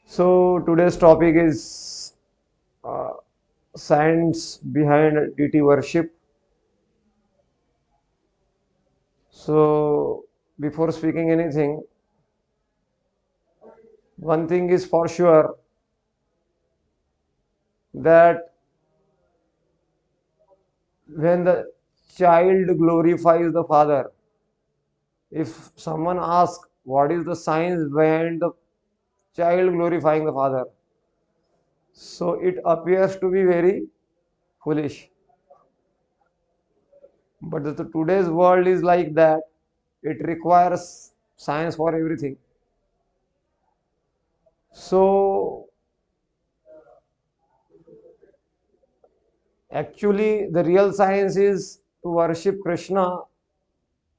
So today's topic is uh, science behind deity worship. So before speaking anything, one thing is for sure that when the child glorifies the father, if someone asks what is the science behind the child glorifying the father, so it appears to be very foolish. But today's world is like that. It requires science for everything. So actually, the real science is to worship Krishna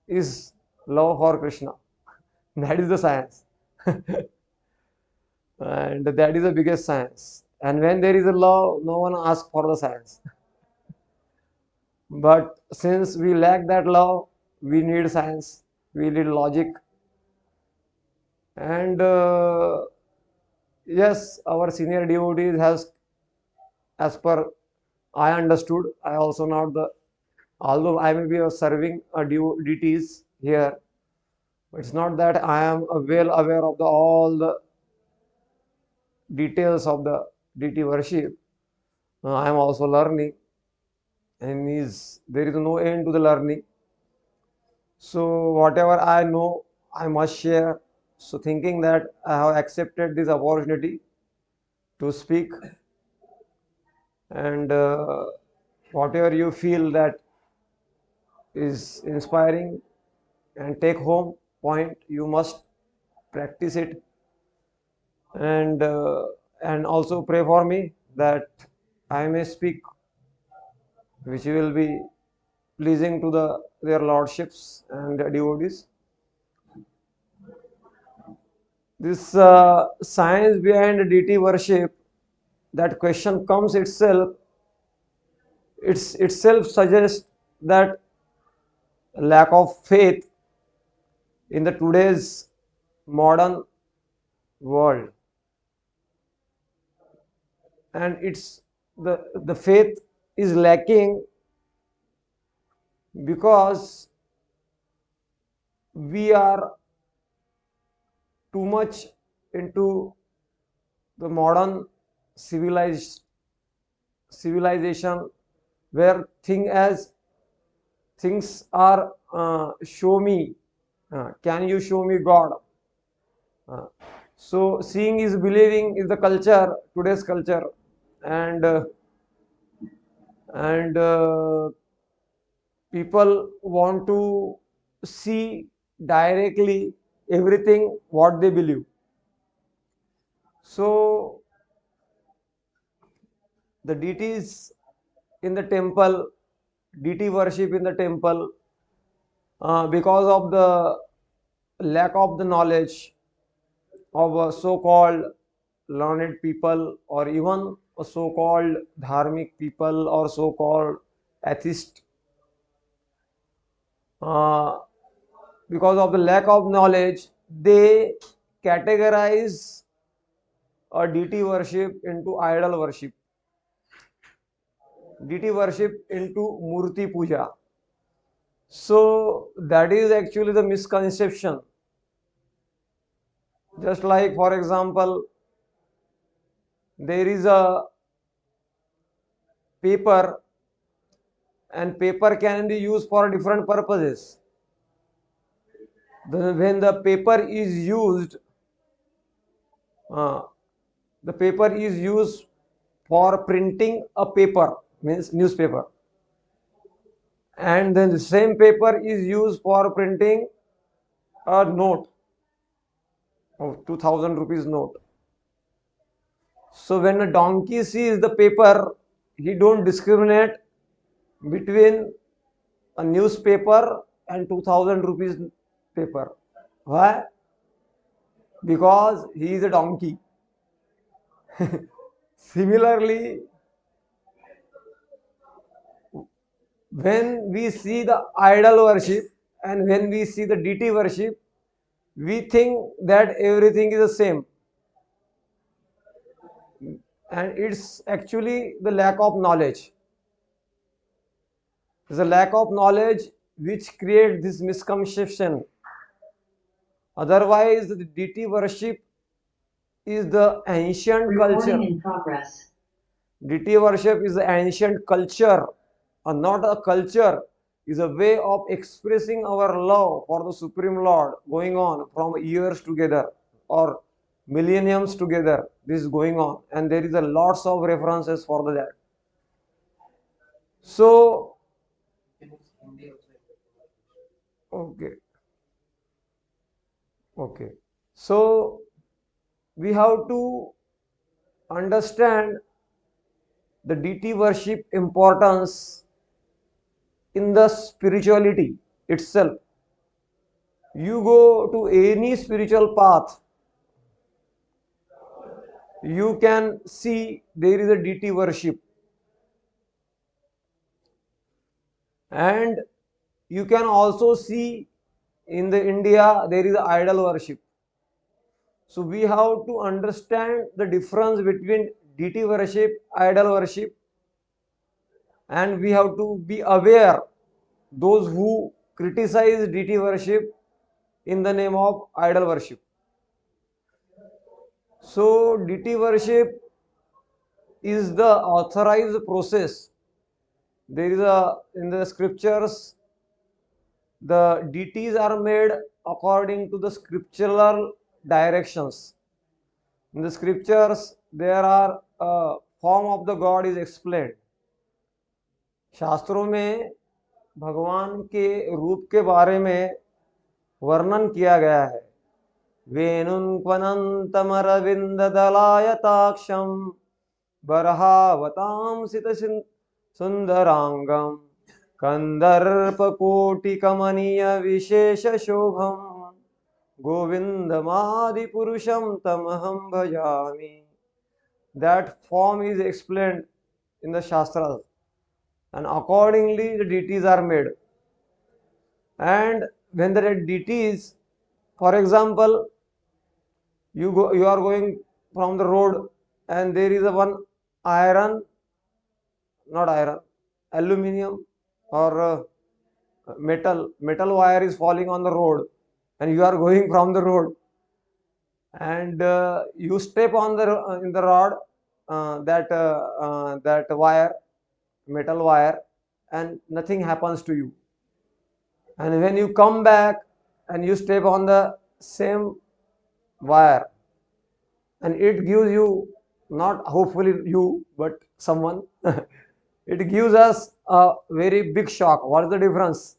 is love for Krishna. That is the science. And that is the biggest science. And when there is a love, no one asks for the science. But since we lack that love, we need science, we need logic. And yes, our senior devotees has, as per I understood, I also not the, although I may be serving a deities here, it's not that I am well aware of all the details of the deity worship. I am also learning, and there is no end to the learning. So whatever I know, I must share. So thinking that I have accepted this opportunity to speak, and whatever you feel that is inspiring and take home point, you must practice it, and also pray for me that I may speak which will be pleasing to their lordships and devotees. This science behind deity worship, that question comes itself, itself suggests that lack of faith in the today's modern world, and the faith is lacking because we are too much into the modern civilized civilization, where things are show me, can you show me God? Uh, so seeing is believing is the culture, today's culture, and people want to see directly everything what they believe. So the deities in the temple, deity worship in the temple, because of the lack of the knowledge of so-called learned people, or even so-called dharmic people, or so-called atheist, uh, because of the lack of knowledge, they categorize a deity worship into idol worship, deity worship into murti puja. So that is actually the misconception. Just like, for example, there is a paper, and paper can be used for different purposes. When the paper is used, uh, the paper is used for printing a paper, means newspaper, and then the same paper is used for printing a note of 2000 rupees note. So when a donkey sees the paper, he don't discriminate between a newspaper and 2000 rupees paper. Why? Because he is a donkey. Similarly, when we see the idol worship and when we see the deity worship, we think that everything is the same. and it's actually the lack of knowledge. It's a lack of knowledge which creates this misconception. Otherwise, the deity worship is the ancient culture. Recording in progress. Deity worship is the ancient culture, and not a culture. Is a way of expressing our love for the Supreme Lord going on from years together or millenniums together. This is going on, and there is a lots of references for that. So, okay, okay. So we have to understand the deity worship importance in the spirituality itself. You go to any spiritual path, you can see there is a deity worship, and you can also see in the India there is idol worship. So we have to understand the difference between deity worship, idol worship, and we have to be aware those who criticize deity worship in the name of idol worship. So deity worship is the authorized process. There is a in the scriptures the deities are made according to the scriptural directions. In the scriptures there are form of the God is explained. शास्त्रों में भगवान के रूप के बारे में वर्णन किया गया है. वेणुन्क्वनन्तमरविन्ददलायताक्षं बर्हावतांसित सुन्दराङ्गं कन्दर्पकोटिकमनीयविशेषशोभं गोविन्दमादिपुरुषं तमहं भजामि. That form is explained in the Shastras, and accordingly the deities are made. And when the deities, for example, you are going from the road and there is a one iron, not iron, aluminium or metal wire is falling on the road, and you are going from the road, and you step on the in the rod, that wire, metal wire, and nothing happens to you. And when you come back and you step on the same wire, and it gives you, not hopefully you, but someone, it gives us a very big shock. What is the difference?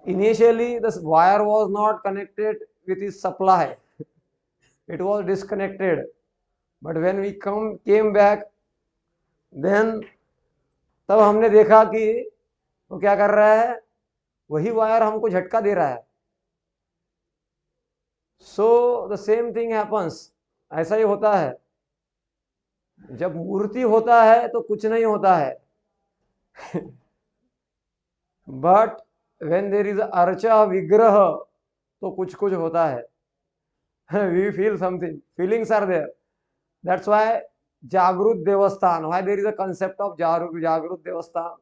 Initially, this wire was not connected with its supply. It was disconnected. But when we came back, then तब हमने देखा कि वो क्या कर रहा है, वही वायर हमको झटका दे रहा है. So the same thing happens. ऐसा ही होता है. जब मूर्ति होता है तो कुछ नहीं होता है. But when there is archa vigraha, तो कुछ कुछ होता है. We feel something. Feelings are there. That's why Jagrut Devasthan. Why there is a concept of Jagrut Devasthan?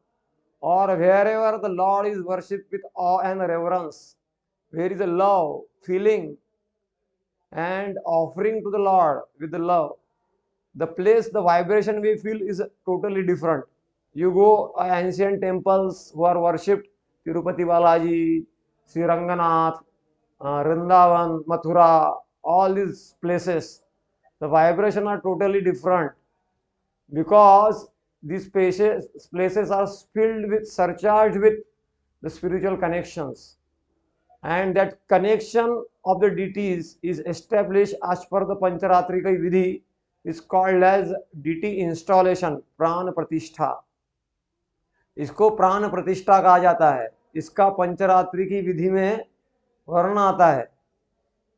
Or wherever the Lord is worshipped with awe and reverence, there is a love, feeling, and offering to the Lord with the love. The place, the vibration we feel is totally different. You go ancient temples who are worshipped, Tirupati Balaji, Sri Ranganath, Vrindavan, Mathura, all these places, the vibration are totally different, because these places are filled with, surcharged with the spiritual connections, and that connection of the deities is established as per the Pancharatrika Vidhi, is called as deity installation, प्राण प्रतिष्ठा. इसको प्राण प्रतिष्ठा कहा जाता है. इसका पंचरात्रि की विधि में वर्णन आता है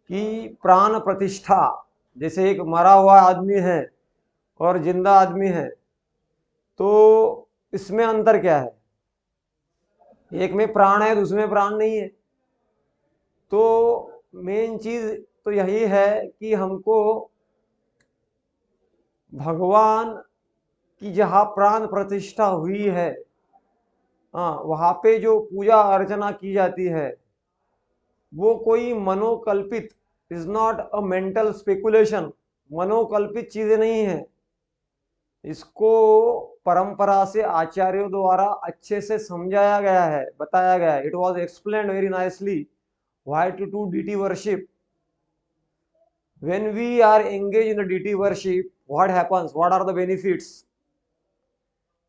कि प्राण प्रतिष्ठा, जैसे एक मरा हुआ आदमी है और जिंदा आदमी है, तो इसमें अंतर क्या है? एक में प्राण है, दूसरे में प्राण नहीं है. तो मेन चीज तो यही है कि हमको भगवान की जहाँ प्राण प्रतिष्ठा हुई है, हाँ, वहाँ पे जो पूजा अर्चना की जाती है वो कोई मनोकल्पित, is not a mental speculation, मनोकल्पित चीजें नहीं है। इसको परंपरा से आचार्यों द्वारा अच्छे से समझाया गया है, बताया गया है। It was explained very nicely why to do deity worship. when we are engaged in the deity worship, what happens? What are the benefits?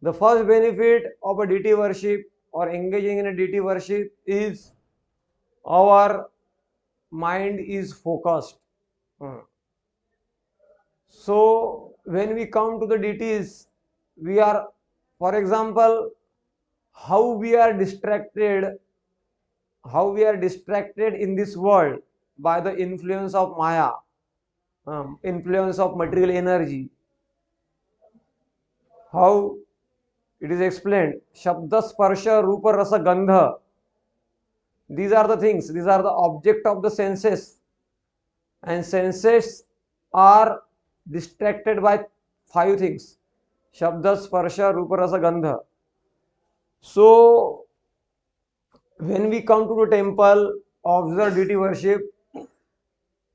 The first benefit of a deity worship or engaging in a deity worship is our mind is focused. So when we come to the deities, we are, for example, how we are distracted in this world by the influence of Maya, influence of material energy. How it is explained, Shabda Sparsha Rupa Rasa Gandha. These are the things, these are the object of the senses, and senses are distracted by 5 things: Shabda Sparsha Rupa Rasa Gandha. So when we come to the temple, observe deity worship,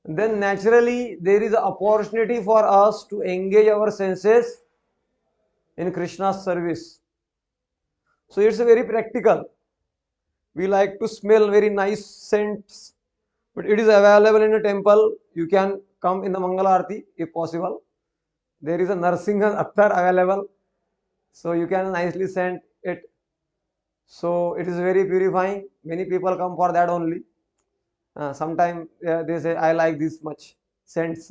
then naturally there is an opportunity for us to engage our senses in Krishna's service. So it's very practical. We like to smell very nice scents, but it is available in a temple. You can come in the Mangala Aarti if possible. There is a Narsinga Attar available, so you can nicely scent it. So it is very purifying. Many people come for that only. Sometimes they say, I like this much scents.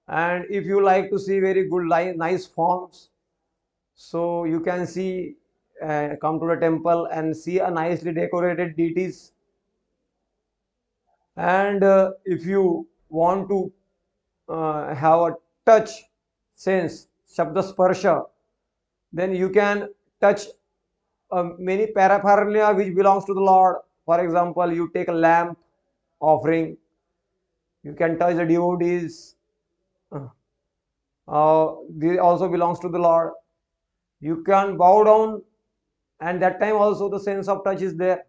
And if you like to see very good, nice forms, so you can see, come to the temple and see a nicely decorated deities. And if you want to have a touch sense, Shabda Sparsha, then you can touch many paraphernalia which belongs to the Lord. For example, you take a lamp offering, you can touch the devotees. This also belongs to the Lord. You can bow down, and that time also the sense of touch is there.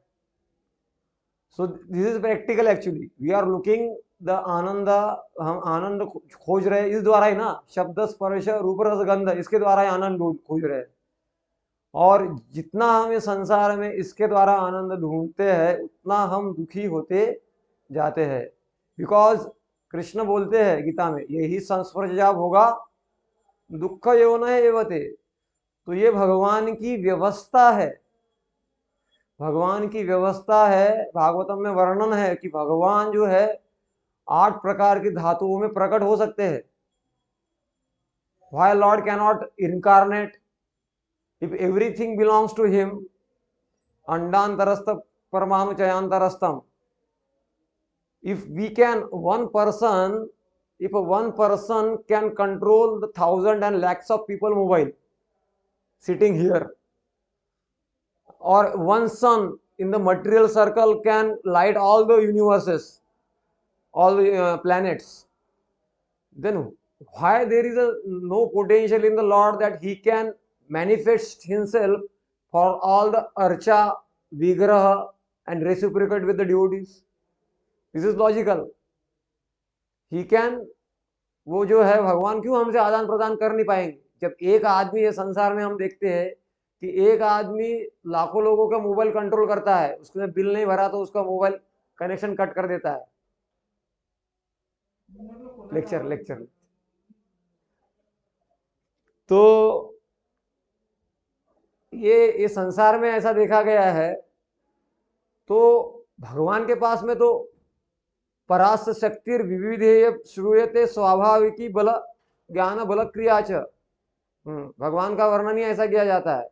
So this is practical actually. We are looking the आनंद, हम आनंद खोज रहे हैं इस द्वारा ही ना, शब्द स्पर्श रूप रस गंध, इसके द्वारा ही आनंद खोज रहे हैं। और जितना हम इस संसार में इसके द्वारा आनंद ढूंढते हैं, उतना हम दुखी होते जाते हैं। बिकॉज कृष्ण बोलते हैं गीता में, यही संस्पर्श जब होगा दुख यौन एवते। तो ये भगवान की व्यवस्था है, भगवान की व्यवस्था है। भागवतम में वर्णन है कि भगवान जो है 8 प्रकार की धातुओं में प्रकट हो सकते हैं। Why Lord cannot incarnate if everything belongs to him? Andantarastha parmanu chayantarastham. If one person can control the 1,000 and lakhs of people mobile sitting here, or one sun in the material circle can light all the universes, all the planets, then why there is no potential in the Lord that he can manifest himself for all the archa, vigraha and reciprocate with the devotees? This is logical. He can, वो जो है भगवान क्यों हमसे आदान प्रदान कर नहीं पाएंगे? जब एक आदमी ये संसार में हम देखते हैं कि एक आदमी लाखों लोगों का मोबाइल कंट्रोल करता है, उसने बिल नहीं भरा तो उसका मोबाइल कनेक्शन कट कर देता है। लेक्चर तो ये संसार में ऐसा देखा गया है। तो भगवान के पास में तो परास शक्तिर विविधेय श्रूयते स्वाभाविकी बल ज्ञान बल क्रिया च, भगवान का वर्णन ही ऐसा किया जाता है।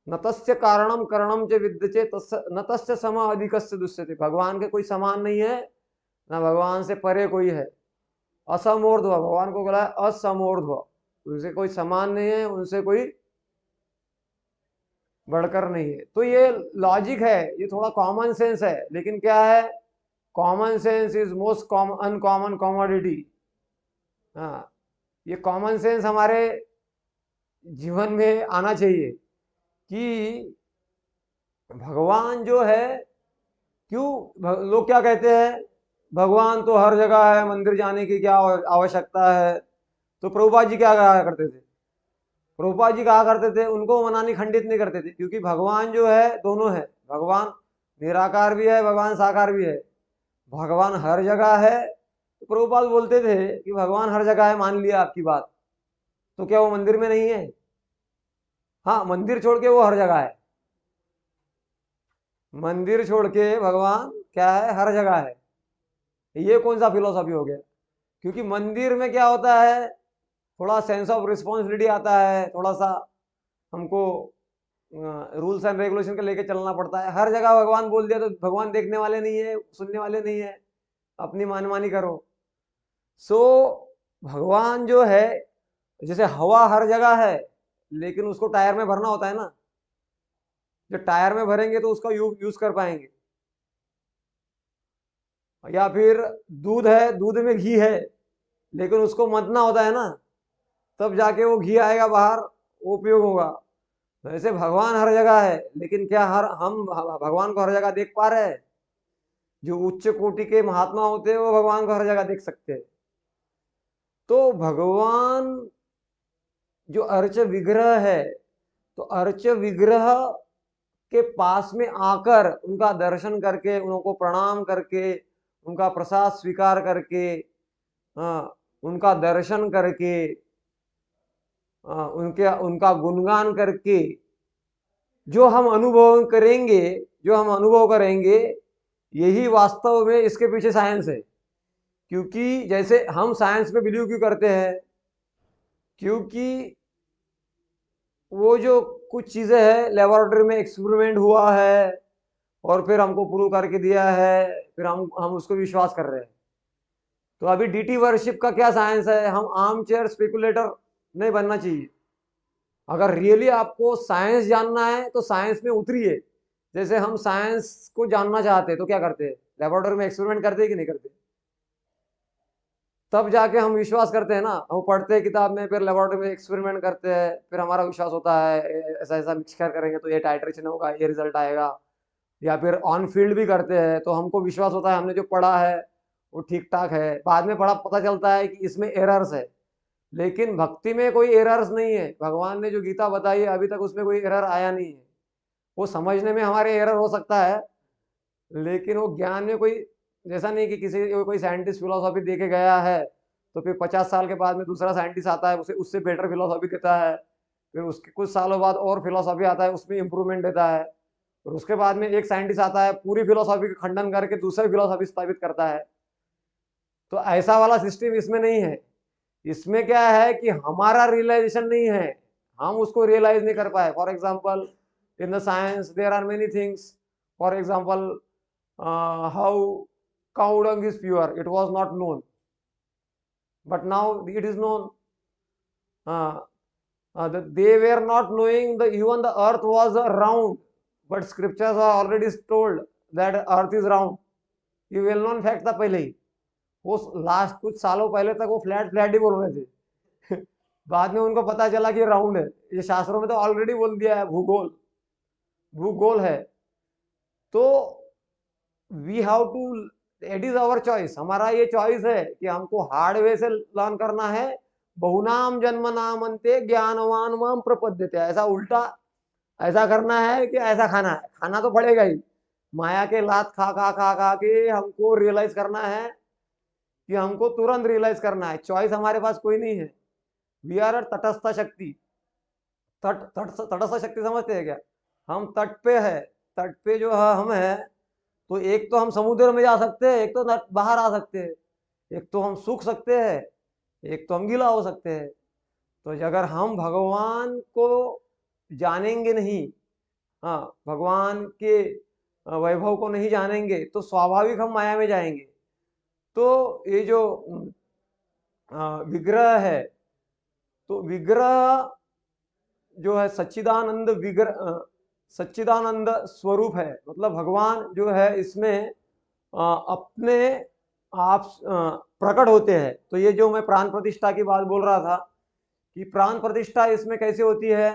न तस्य कारणम करणम च विद्यते न तस्य सम अधिकस्य दुष्यते। भगवान के कोई समान नहीं है, न भगवान से परे कोई है। असमोर्ध्व, भगवान को बोला है असमोर्ध्व, उनसे कोई समान नहीं है, उनसे कोई बढ़कर नहीं है। तो ये लॉजिक है, ये थोड़ा कॉमन सेंस है, लेकिन क्या है, common sense is most uncommon commodity. हाँ, ये कॉमन सेंस हमारे जीवन में आना चाहिए कि भगवान जो है, क्यों लोग क्या कहते हैं, भगवान तो हर जगह है, मंदिर जाने की क्या आवश्यकता है। तो प्रभुपाद जी क्या कहा करते थे, प्रभुपाद जी कहा करते थे, उनको मनानी खंडित नहीं करते थे, क्योंकि भगवान जो है दोनों है, भगवान निराकार भी है, भगवान साकार भी है, भगवान हर जगह है। तो प्रभुपाद बोलते थे कि भगवान हर जगह है, मान लिया आपकी बात, तो क्या वो मंदिर में नहीं है? हाँ, मंदिर छोड़ के वो हर जगह है, मंदिर छोड़ के भगवान क्या है, हर जगह है। ये कौन सा फिलोसॉफी हो गया? क्योंकि मंदिर में क्या होता है, थोड़ा सेंस ऑफ रिस्पॉन्सिबिलिटी आता है, थोड़ा सा हमको रूल्स एंड रेगुलेशन के लेके चलना पड़ता है। हर जगह भगवान बोल दिया तो भगवान देखने वाले नहीं है, सुनने वाले नहीं है, अपनी मनमानी करो। सो भगवान जो है, जैसे हवा हर जगह है, लेकिन उसको टायर में भरना होता है ना, जब टायर में भरेंगे तो उसका यूज कर पाएंगे। या फिर दूध है, दूध में घी है, लेकिन उसको मथना होता है ना, तब जाके वो घी आएगा बाहर, वो उपयोग होगा। वैसे भगवान हर जगह है, लेकिन क्या हर हम भगवान को हर जगह देख पा रहे हैं? जो उच्च कोटि के महात्मा होते हैं वो भगवान को हर जगह देख सकते हैं। तो भगवान जो अर्च विग्रह है, तो अर्च विग्रह के पास में आकर उनका दर्शन करके, उनको प्रणाम करके, उनका प्रसाद स्वीकार करके, उनका दर्शन करके, उनके उनका गुणगान करके जो हम अनुभव करेंगे, जो हम अनुभव करेंगे, यही वास्तव में इसके पीछे साइंस है। क्योंकि जैसे हम साइंस पे बिलीव क्यों करते हैं, क्योंकि वो जो कुछ चीजें हैं लेबोरेटरी में एक्सपेरिमेंट हुआ है और फिर हमको प्रूव करके दिया है, फिर हम उसको विश्वास कर रहे हैं। तो अभी डीटी वर्शिप का क्या साइंस है? हम आर्म चेयर स्पेकुलेटर नहीं बनना चाहिए। अगर रियली आपको साइंस जानना है तो साइंस में उतरिए। जैसे हम साइंस को जानना चाहते हैं तो क्या करते हैं, लेबोरेटरी में एक्सपेरिमेंट करते हैं कि नहीं करते? तब जाके हम विश्वास करते हैं ना, हम पढ़ते हैं किताब में, फिर लेबोरेटरी में एक्सपेरिमेंट करते हैं, फिर हमारा विश्वास होता है ऐसा ऐसा मिक्सचर करेंगे तो ये टाइट्रेशन होगा, ये रिजल्ट आएगा। या फिर ऑन फील्ड भी करते हैं तो हमको विश्वास होता है हमने जो पढ़ा है वो ठीक ठाक है। बाद में पता चलता है कि इसमें एरर्स है, लेकिन भक्ति में कोई एरर्स नहीं है। भगवान ने जो गीता बताई है अभी तक उसमें कोई एरर आया नहीं है। वो समझने में हमारे एरर हो सकता है, लेकिन वो ज्ञान में कोई, जैसा नहीं कि किसी कोई साइंटिस्ट फिलोसॉफी दे के गया है तो फिर 50 साल के बाद में दूसरा साइंटिस्ट आता है, उसे उससे बेटर फिलोसॉफी देता है, फिर उसके कुछ सालों बाद और फिलोसॉफी आता है, उसमें इंप्रूवमेंट देता है, और उसके बाद में एक साइंटिस्ट आता है पूरी फिलोसॉफी का खंडन करके दूसरी फिलोसॉफी स्थापित करता है। तो ऐसा वाला सिस्टम इसमें नहीं है। इसमें क्या है कि हमारा रियलाइजेशन नहीं है, हम उसको रियलाइज नहीं कर पाए। For example in the science there are many things. For example how cow dung is pure, it was not known, but now it is known. They were not knowing the even the earth was round, but scriptures are already told that earth is round. ये well known fact था पहले ही। वो last कुछ सालों पहले तक वो flat flat ही बोल रहे थे बाद में उनको पता चला कि राउंड है। ये शास्त्रों में तो ऑलरेडी बोल दिया है, भूगोल भूगोल है। तो we have to, it is our choice, हमारा ये चॉइस है कि हमको हार्डवे से लर्न करना है। बहुनाम जन्म नाम अंते ज्ञानवान माम प्रपद्यते, ऐसा उल्टा ऐसा करना है कि ऐसा खाना है, खाना तो पड़ेगा ही। माया के लात खा खा खा खा के हमको रियलाइज करना है, कि हमको तुरंत रियलाइज करना है। चॉइस हमारे पास कोई नहीं है। वी आर तटस्थ शक्ति। तटस्थ शक्ति समझते हैं क्या? हम तट पे है, तट पे जो है हम है, तो एक तो हम समुद्र में जा सकते हैं, एक तो बाहर आ सकते हैं, एक तो हम सूख सकते हैं, एक तो हम गीला हो सकते हैं। तो अगर हम भगवान को जानेंगे नहीं, हाँ, भगवान के वैभव को नहीं जानेंगे, तो स्वाभाविक हम माया में जाएंगे। तो ये जो विग्रह है, तो विग्रह जो है सच्चिदानंद विग्रह, सच्चिदानंद स्वरूप है। मतलब भगवान जो है इसमें अपने आप प्रकट होते हैं। तो ये जो मैं प्राण प्रतिष्ठा की बात बोल रहा था कि प्राण प्रतिष्ठा इसमें कैसे होती है,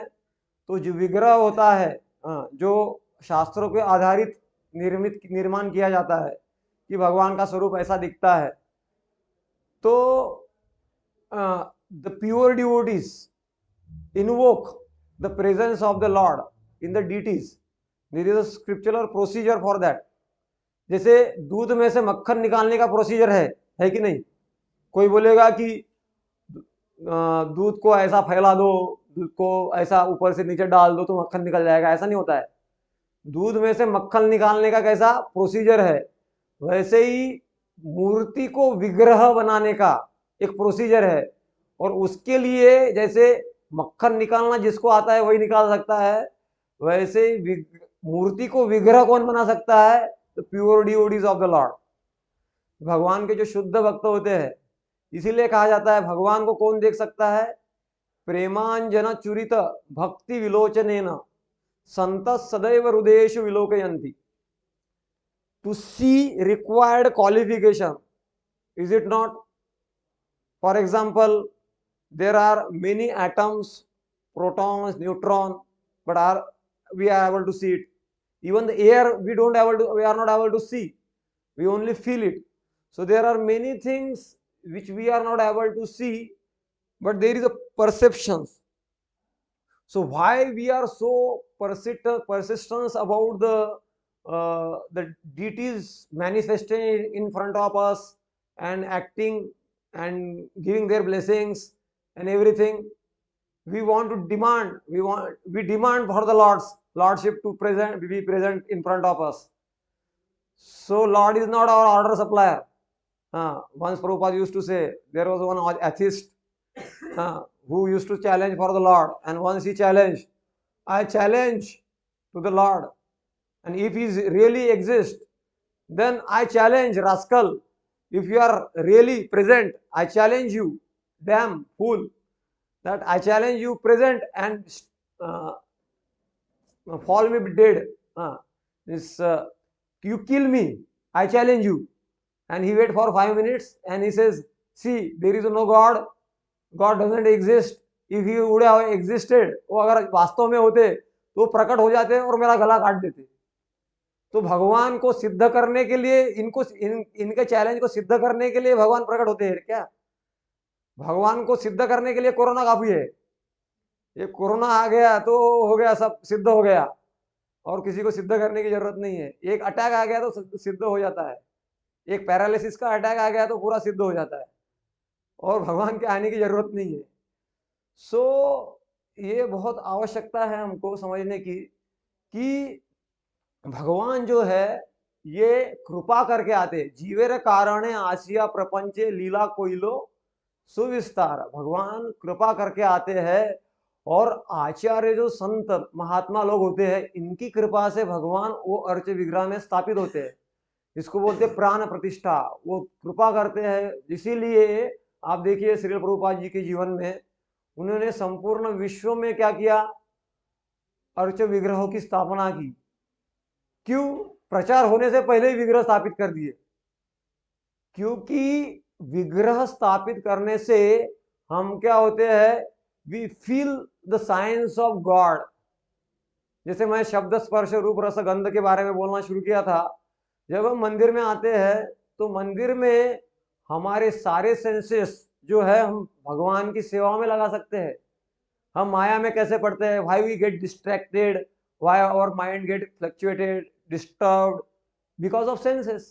तो जो विग्रह होता है, जो शास्त्रों पे आधारित निर्माण किया जाता है कि भगवान का स्वरूप ऐसा दिखता है, तो the pure devotees invoke the presence of the Lord in the deities. There is a scriptural procedure for that. जैसे दूध में से मक्खन निकालने का प्रोसीजर है कि नहीं? कोई बोलेगा कि दूध को ऐसा फैला दो, दूध को ऐसा ऊपर से नीचे डाल दो तो मक्खन निकल जाएगा, ऐसा नहीं होता है। दूध में से मक्खन निकालने का कैसा प्रोसीजर है, वैसे ही मूर्ति को विग्रह बनाने का एक प्रोसीजर है। और उसके लिए जैसे मक्खन निकालना जिसको आता है वही निकाल सकता है, वैसे ही मूर्ति को विग्रह कौन बना सकता है? The pure devotees of the Lord, भगवान के जो शुद्ध भक्त होते हैं। इसीलिए कहा जाता है भगवान को कौन देख सकता है? प्रेमांजन चुरित भक्ति विलोचनेन संत सदैव हृदयेषु विलोकयन्ति। To see required qualification, is it not? For example, there are many atoms, protons, neutron, but we are able to see it. Even the air we are not able to see, we only feel it. So there are many things which we are not able to see, but there is a perception. So why we are so persistent about the deities manifesting in front of us and acting and giving their blessings and everything? We want to demand, we demand for the lordship to be present in front of us. So Lord is not our order supplier. Once Prabhupada used to say, there was one atheist who used to challenge for the Lord, and once he challenged, I challenge to the Lord, and if he really exists, then I challenge, rascal, if you are really present, I challenge you, damn fool, that I challenge you present and fall me dead. You kill me, I challenge you. And he wait for 5 minutes and he says, see, there is no God, God doesn't exist. If he would have existed, वो अगर वास्तव में होते तो प्रकट हो जाते और मेरा गला काट देते। तो भगवान को सिद्ध करने के लिए इनके चैलेंज को सिद्ध करने के लिए भगवान प्रकट होते हैं क्या? भगवान को सिद्ध करने के लिए कोरोना काफी है। ये कोरोना आ गया तो हो गया, सब सिद्ध हो गया और किसी को सिद्ध करने की जरूरत नहीं है। एक अटैक आ गया तो सिद्ध हो जाता है, एक पैरालिसिस का अटैक आ गया तो पूरा सिद्ध हो जाता है और भगवान के आने की जरूरत नहीं है। सो ये बहुत आवश्यकता है हमको समझने की कि भगवान जो है ये कृपा करके आते। जीवेर कारणे आसिया प्रपंचे लीला कोइलो सुविस्तार। भगवान कृपा करके आते हैं और आचार्य जो संत महात्मा लोग होते हैं इनकी कृपा से भगवान वो अर्च विग्रह में स्थापित होते हैं। इसको बोलते प्राण प्रतिष्ठा, वो कृपा करते हैं। इसीलिए आप देखिए श्रील प्रभुपाद जी के जीवन में उन्होंने संपूर्ण विश्व में क्या किया? अर्च विग्रहों की स्थापना की। क्यों? प्रचार होने से पहले ही विग्रह स्थापित कर दिए, क्योंकि विग्रह स्थापित करने से हम क्या होते हैं? We feel the science of God. जैसे मैं शब्द स्पर्श रूप रस गंध के बारे में बोलना शुरू किया था, जब हम मंदिर में आते हैं तो मंदिर में हमारे सारे सेंसेस जो है हम भगवान की सेवा में लगा सकते हैं। हम माया में कैसे पड़ते हैं? Why we get distracted, why our mind get fluctuated, disturbed? Because of senses.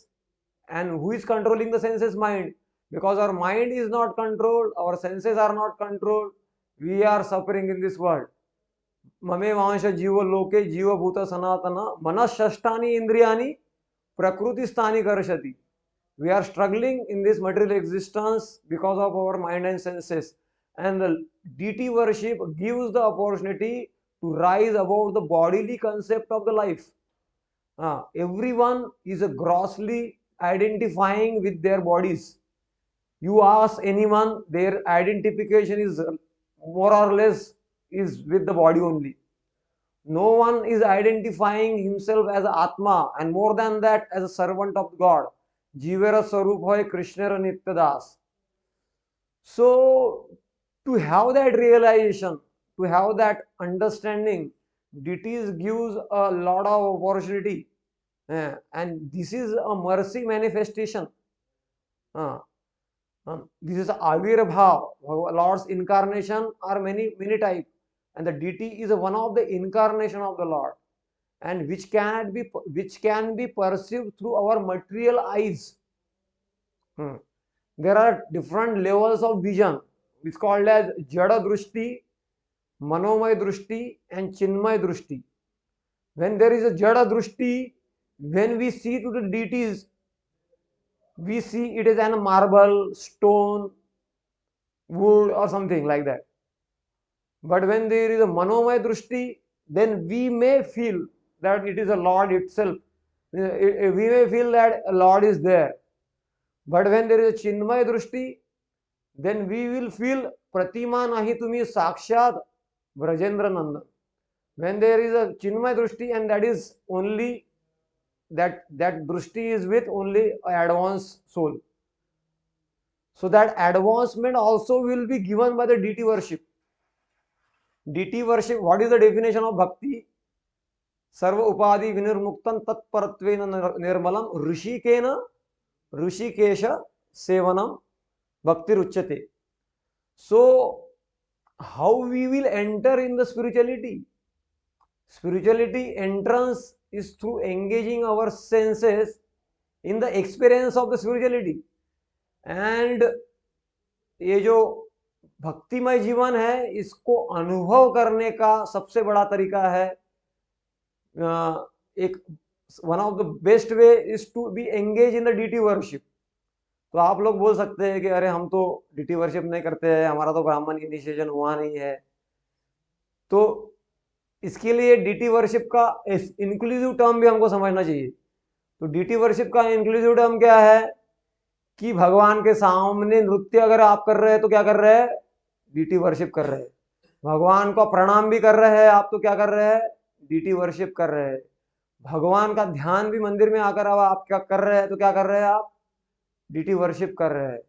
And who is controlling the senses? Mind. Because our mind is not controlled, our senses are not controlled, we are suffering in this world. ममे वांश जीव लोके जीव भूत सनातन मनःष्ठानि इंद्रियानि प्रकृतिस्थानि कर्षति. We are struggling in this material existence because of our mind and senses, and the deity worship gives the opportunity to rise above the bodily concept of the life. Everyone is grossly identifying with their bodies. You ask anyone, their identification is more or less is with the body only. No one is identifying himself as Atma, and more than that as a servant of God. जीवेर स्वरूप है कृष्णेर नित्य दास. So to have that realization, to have that understanding, deities gives a lot of opportunity, and this is a mercy manifestation. This is Avirbhav. Lord's incarnation are many types, and the deity is one of the incarnation of the Lord, and which can be perceived through our material eyes. There are different levels of vision. It's called as Jada Drushti, Manomay Drushti, and Chinmay Drushti. When there is a Jada Drushti, when we see to the deities, we see it as a marble, stone, wood, or something like that. But when there is a Manomay Drushti, then we may feel that it is a Lord itself. We may feel that a Lord is there. But when there is a Chinmay Drushti, then we will feel Pratima nahi tumi sakshat Brajendra Nandan. When there is a Chinmay Drushti, and that is only that Drushti is with only advanced soul. So that advancement also will be given by the deity worship. Deity worship, what is the definition of bhakti? सर्व उपाधि विनिर्मुक्तं तत्परत्वेन निर्मलं Rishikesh सेवनम भक्तिरुच्यते. So how we will enter in the spirituality? Spirituality entrance is through engaging our senses in the experience of the spirituality. And ये जो भक्तिमय जीवन है, इसको अनुभव करने का सबसे बड़ा तरीका है, एक one of the best way is to be engage in the deity worship. तो आप लोग बोल सकते हैं कि अरे हम तो डीटी वर्शिप नहीं करते हैं, हमारा तो ब्राह्मण इनिशिएशन हुआ नहीं है. तो इसके लिए डीटी वर्शिप का इंक्लूसिव टर्म भी हमको समझना चाहिए. तो डीटी वर्शिप का इंक्लूसिव टर्म क्या है कि भगवान के सामने नृत्य अगर आप कर रहे हैं तो क्या कर रहे हैं? डीटी वर्शिप कर रहे हैं. भगवान को प्रणाम भी कर रहे हैं आप तो क्या कर रहे हैं? डीटी वर्शिप कर रहे हैं. भगवान का ध्यान भी मंदिर में आकर आप क्या कर रहे हैं तो क्या कर रहे हैं? आप डीटी वर्शिप कर रहे हैं.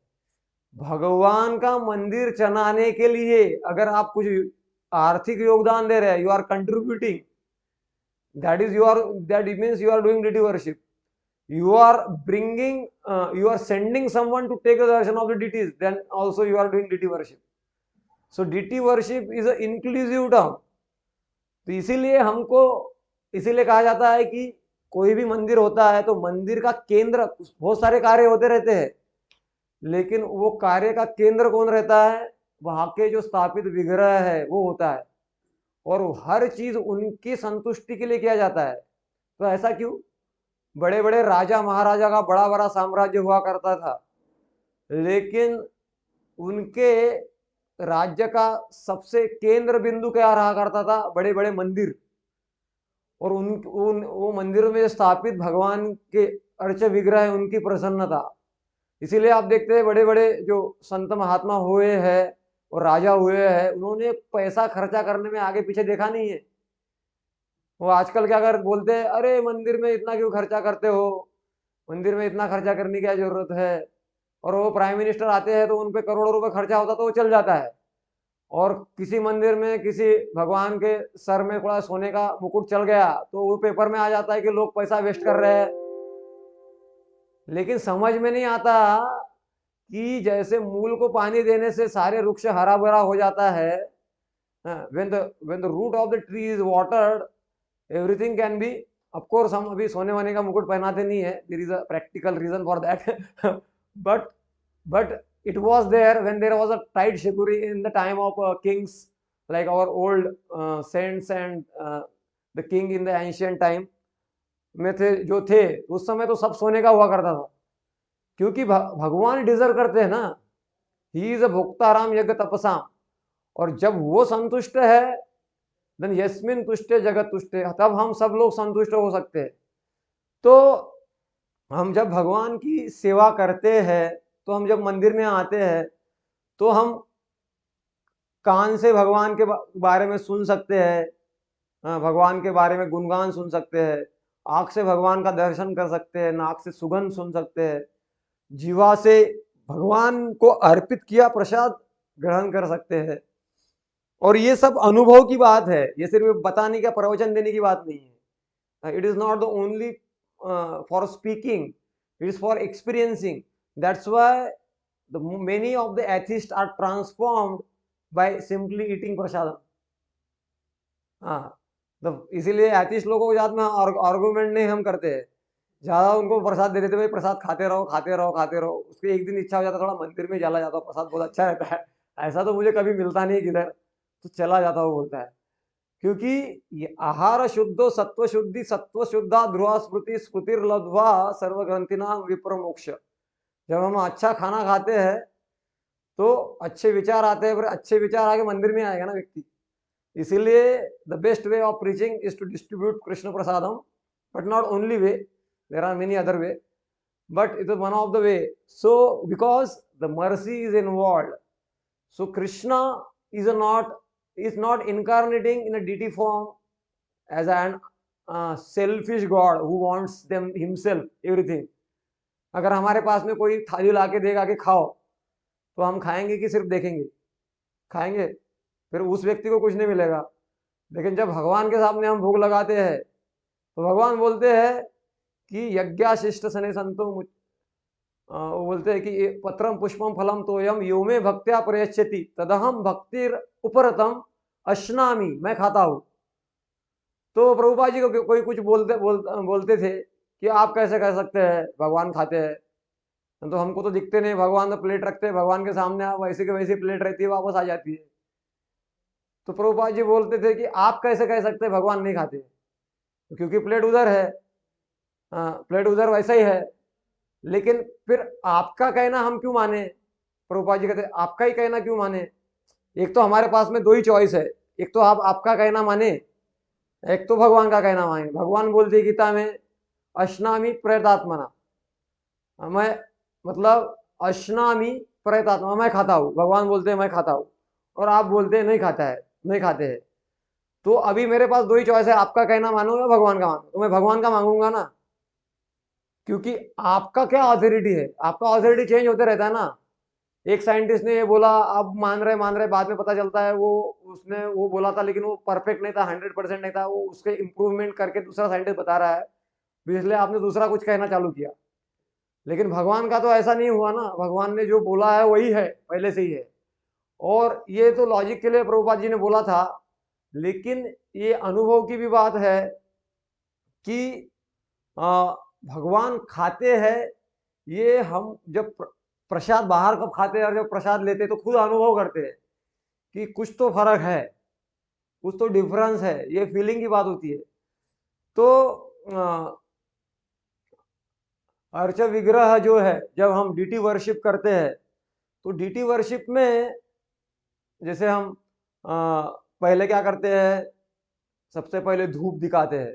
भगवान का मंदिर चलाने के लिए अगर आप कुछ आर्थिक योगदान दे रहे हैं, you are contributing, that means you are doing deity worship. You are bringing, you are sending someone to take the darshan of the deities, then also you are doing deity worship. So deity worship is an inclusive term. तो इसीलिए कहा जाता है कि कोई भी मंदिर होता है तो मंदिर का केंद्र, बहुत सारे कार्य होते रहते हैं, लेकिन वो कार्य का केंद्र कौन रहता है? वहां के जो स्थापित विग्रह है वो होता है, और हर चीज उनकी संतुष्टि के लिए किया जाता है. तो ऐसा क्यों? बड़े बड़े राजा महाराजा का बड़ा बड़ा साम्राज्य हुआ करता था, लेकिन उनके राज्य का सबसे केंद्र बिंदु क्या रहा करता था? बड़े बड़े मंदिर. और वो मंदिरों में स्थापित भगवान के अर्च विग्रह, उनकी प्रसन्नता. इसीलिए आप देखते हैं बड़े बड़े जो संत महात्मा हुए हैं और राजा हुए हैं, उन्होंने पैसा खर्चा करने में आगे पीछे देखा नहीं है. वो आजकल क्या कर बोलते हैं, अरे मंदिर में इतना क्यों खर्चा करते हो, मंदिर में इतना खर्चा करने की क्या जरूरत है. और वो प्राइम मिनिस्टर आते हैं तो उन पे करोड़ों रुपए खर्चा होता तो वो चल जाता है. और किसी मंदिर में किसी भगवान के सर में थोड़ा सोने का मुकुट चल गया तो वो पेपर में आ जाता है कि लोग पैसा वेस्ट कर रहे हैं. लेकिन समझ में नहीं आता कि जैसे मूल को पानी देने से सारे वृक्ष हरा भरा हो जाता है, when the root of the tree is watered, everything can be. Of course हम अभी सोने वाने का मुकुट पहनाते नहीं है, there is a practical reason for that. but it was there when there was a tight security in the time of kings, like our old saints and the king in the ancient time में जो थे उस समय तो सब सोने का हुआ करता था, क्योंकि भगवान डिजर्व करते हैं ना. ही इज अ भोक्ताराम यज्ञ तपसाम. और जब वो संतुष्ट है, देन यस्मिन तुष्टे जगत तुष्टे, तब हम सब लोग संतुष्ट हो सकते हैं. तो हम जब भगवान की सेवा करते हैं, तो हम जब मंदिर में आते हैं तो हम कान से भगवान के बारे में सुन सकते हैं, भगवान के बारे में गुणगान सुन सकते हैं, आँख से भगवान का दर्शन कर सकते हैं, नाक से सुगंध सुन सकते हैं, जीवा से भगवान को अर्पित किया प्रसाद ग्रहण कर सकते हैं। और ये सब अनुभव की बात है, ये सिर्फ बताने का, प्रवचन देने की बात नहीं है। It is not the only for speaking, it is for experiencing. That's why the many of the atheists are transformed by simply eating prasadam। हाँ, तो इसीलिए एथिस्ट लोगों के साथ में आर्गुमेंट नहीं हम करते हैं, ज्यादा उनको प्रसाद दे देते, भाई प्रसाद खाते रहो खाते रहो खाते रहो। उसके एक दिन इच्छा हो जाता है थोड़ा मंदिर में चला जाता, प्रसाद बहुत अच्छा रहता है, ऐसा तो मुझे कभी मिलता नहीं किधर, तो चला जाता वो बोलता है। क्योंकि ये आहार शुद्धो सत्व शुद्धि सत्व शुद्धा ध्रुवा स्मृति स्मृतिर्लब्ध्वा सर्व ग्रंथिना विप्र मोक्ष। जब हम अच्छा खाना खाते हैं तो अच्छे विचार आते हैं, फिर अच्छे विचार आके मंदिर में आएगा ना व्यक्ति। इसीलिए the best way of preaching is to distribute Krishna prasadam, but not only way, there are many other way, but it is one of the way. So because the mercy is involved, so Krishna is not incarnating in a deity form as an selfish god who wants them himself everything। अगर हमारे पास में कोई थाली लाके देगा कि खाओ, तो हम खाएंगे कि सिर्फ देखेंगे? खाएंगे, फिर उस व्यक्ति को कुछ नहीं मिलेगा। लेकिन जब भगवान के सामने हम भोग लगाते हैं तो भगवान बोलते हैं कि यज्ञाशिष्ट सने संतो, वो बोलते हैं कि पत्रम पुष्पम फलम तोयम यो में भक्त्या प्रयच्छति तदहम भक्तिर उपरतम अश्नामी, मैं खाता हूँ। तो प्रभुपाद जी को कोई कुछ बोलते थे कि आप कैसे कह सकते हैं भगवान खाते हैं, तो हमको तो दिखते नहीं, भगवान तो प्लेट रखते हैं भगवान के सामने, आप वैसे के वैसी प्लेट रहती है वापस आ जाती है। तो प्रभुपाद जी बोलते थे कि आप कैसे कह सकते हैं भगवान नहीं खाते, क्योंकि प्लेट उधर है, प्लेट उधर वैसा ही है। लेकिन फिर आपका कहना हम क्यों माने? प्रभुपाद जी कहते आपका ही कहना क्यों माने? एक तो हमारे पास में दो ही चॉइस है, एक तो आप आपका कहना माने, एक तो भगवान का कहना माने। भगवान बोलते गीता में अश्नामी प्रेतात्मना, मैं मतलब अश्नामी प्रेतात्मा, मैं खाता हूँ, भगवान बोलते हैं मैं खाता हूँ, और आप बोलते हैं नहीं खाता है, नहीं खाते हैं। तो अभी मेरे पास दो ही चॉइस है, आपका कहना मानो या भगवान का मानो। तो मैं भगवान का मांगूंगा ना, क्योंकि आपका क्या अथॉरिटी है, आपका अथॉरिटी चेंज होते रहता है ना। एक साइंटिस्ट ने ये बोला, अब मान रहे बाद में पता चलता है वो उसने वो बोला था लेकिन वो परफेक्ट नहीं था, 100% नहीं था, वो उसके इम्प्रूवमेंट करके दूसरा साइंटिस्ट बता रहा है, इसलिए आपने दूसरा कुछ कहना चालू किया। लेकिन भगवान का तो ऐसा नहीं हुआ ना, भगवान ने जो बोला है वही है, पहले से ही है। और ये तो लॉजिक के लिए प्रभुपाद जी ने बोला था, लेकिन ये अनुभव की भी बात है कि भगवान खाते हैं। ये हम जब प्रसाद बाहर कब खाते हैं और जब प्रसाद लेते तो खुद अनुभव करते हैं कि कुछ तो फर्क है, कुछ तो डिफरेंस है, ये फीलिंग की बात होती है। तो अर्च विग्रह जो है, जब हम डीटी वर्शिप करते हैं तो डीटी वर्शिप में जैसे हम पहले क्या करते हैं, सबसे पहले धूप दिखाते हैं।